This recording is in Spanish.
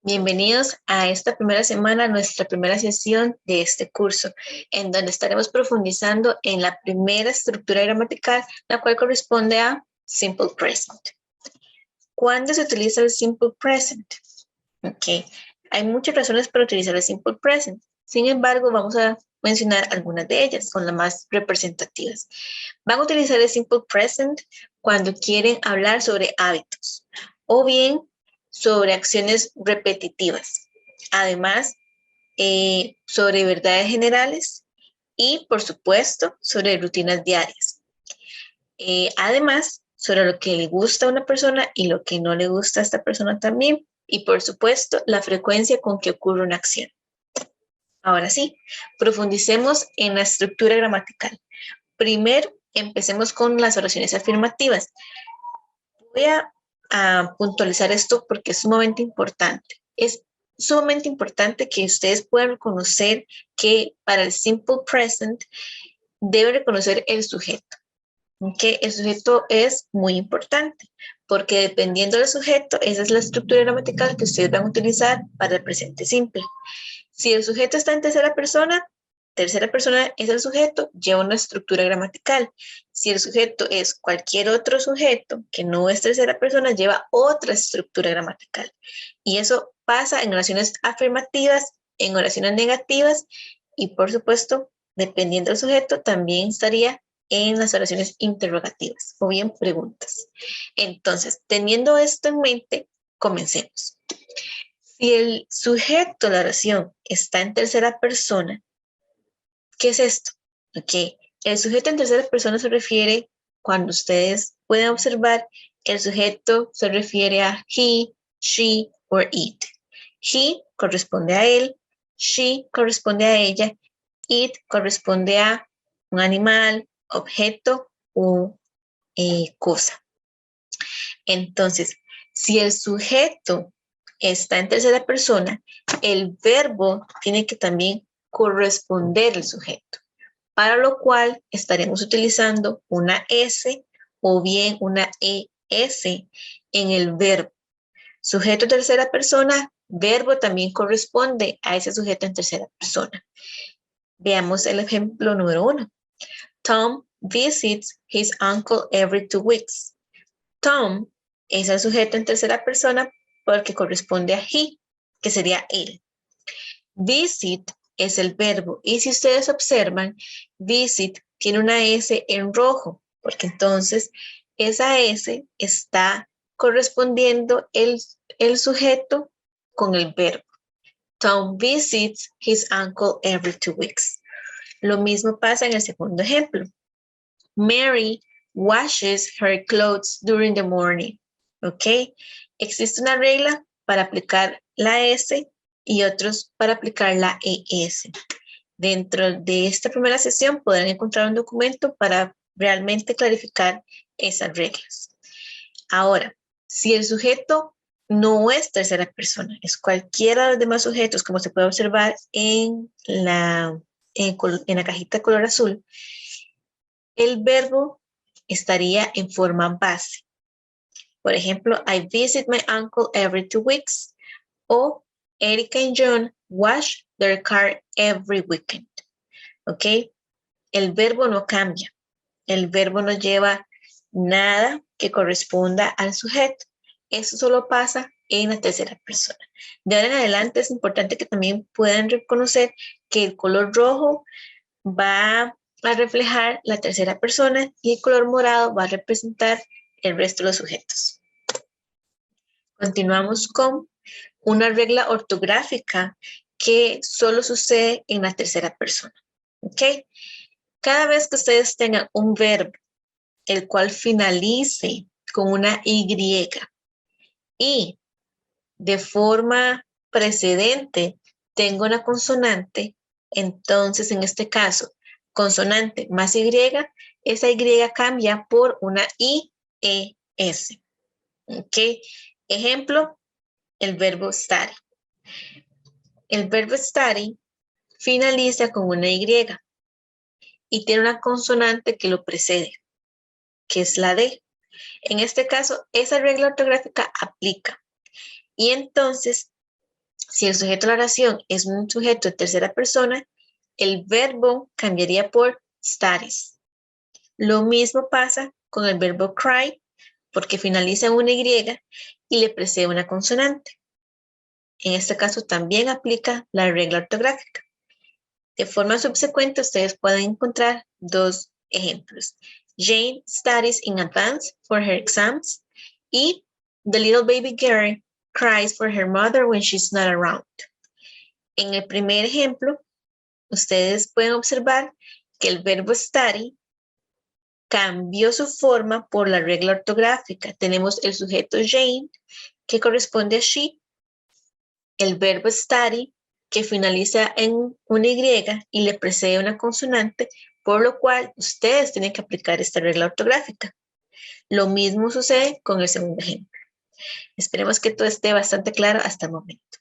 Bienvenidos a esta primera semana, nuestra primera sesión de este curso, en donde estaremos profundizando en la primera estructura gramatical, la cual corresponde a Simple Present. ¿Cuándo se utiliza el Simple Present? Hay muchas razones para utilizar el Simple Present. Sin embargo, vamos a mencionar algunas de ellas, son las más representativas. Van a utilizar el Simple Present cuando quieren hablar sobre hábitos o bien sobre acciones repetitivas. Además, sobre verdades generales y, por supuesto, sobre rutinas diarias. Además, sobre lo que le gusta a una persona y lo que no le gusta a esta persona también. Y, por supuesto, la frecuencia con que ocurre una acción. Ahora sí, profundicemos en la estructura gramatical. Primero, empecemos con las oraciones afirmativas. Voy a puntualizar esto porque es sumamente importante. Es sumamente importante que ustedes puedan reconocer que para el Simple Present deben reconocer el sujeto. El sujeto es muy importante porque dependiendo del sujeto, esa es la estructura gramatical que ustedes van a utilizar para el presente simple. Si el sujeto está en tercera persona es el sujeto, lleva una estructura gramatical. Si el sujeto es cualquier otro sujeto que no es tercera persona, lleva otra estructura gramatical. Y eso pasa en oraciones afirmativas, en oraciones negativas y, por supuesto, dependiendo del sujeto, también estaría en las oraciones interrogativas o bien preguntas. Entonces, teniendo esto en mente, comencemos. Si el sujeto de la oración está en tercera persona, ¿qué es esto? El sujeto en tercera persona se refiere, cuando ustedes pueden observar, el sujeto se refiere a he, she or it. He corresponde a él, she corresponde a ella, it corresponde a un animal, objeto o cosa. Entonces, si el sujeto está en tercera persona, el verbo tiene que también corresponder al sujeto, para lo cual estaremos utilizando una S o bien una ES en el verbo. Sujeto tercera persona, verbo también corresponde a ese sujeto en tercera persona. Veamos el ejemplo número 1. Tom visits his uncle every 2 weeks. Tom es el sujeto en tercera persona porque corresponde a he, que sería él. Visit es el verbo y si ustedes observan, visit tiene una S en rojo porque entonces esa S está correspondiendo el sujeto con el verbo. Tom visits his uncle every 2 weeks. Lo mismo pasa en el segundo ejemplo. Mary washes her clothes during the morning. Existe una regla para aplicar la S y otros para aplicar la ES. Dentro de esta primera sesión podrán encontrar un documento para realmente clarificar esas reglas. Ahora, si el sujeto no es tercera persona, es cualquiera de los demás sujetos, como se puede observar en la cajita color azul, el verbo estaría en forma base. Por ejemplo, I visit my uncle every 2 weeks. O Erika and John wash their car every weekend. El verbo no cambia. El verbo no lleva nada que corresponda al sujeto. Eso solo pasa en la tercera persona. De ahora en adelante es importante que también puedan reconocer que el color rojo va a reflejar la tercera persona y el color morado va a representar el resto de los sujetos. Continuamos con una regla ortográfica que solo sucede en la tercera persona. Cada vez que ustedes tengan un verbo el cual finalice con una Y y de forma precedente tenga una consonante, entonces en este caso, consonante más Y, esa Y cambia por una IES. Ejemplo, el verbo study. El verbo study finaliza con una Y y tiene una consonante que lo precede, que es la D. En este caso, esa regla ortográfica aplica. Y entonces, Si el sujeto de la oración es un sujeto de tercera persona, el verbo cambiaría por studies. Lo mismo pasa con el verbo cry, porque finaliza en una Y y le precede una consonante. En este caso también aplica la regla ortográfica. De forma subsecuente, ustedes pueden encontrar dos ejemplos. Jane studies in advance for her exams y the little baby girl cries for her mother when she's not around. En el primer ejemplo, ustedes pueden observar que el verbo study cambió su forma por la regla ortográfica. Tenemos el sujeto Jane, que corresponde a she, el verbo study, que finaliza en una Y le precede una consonante, por lo cual ustedes tienen que aplicar esta regla ortográfica. Lo mismo sucede con el segundo ejemplo. Esperemos que todo esté bastante claro hasta el momento.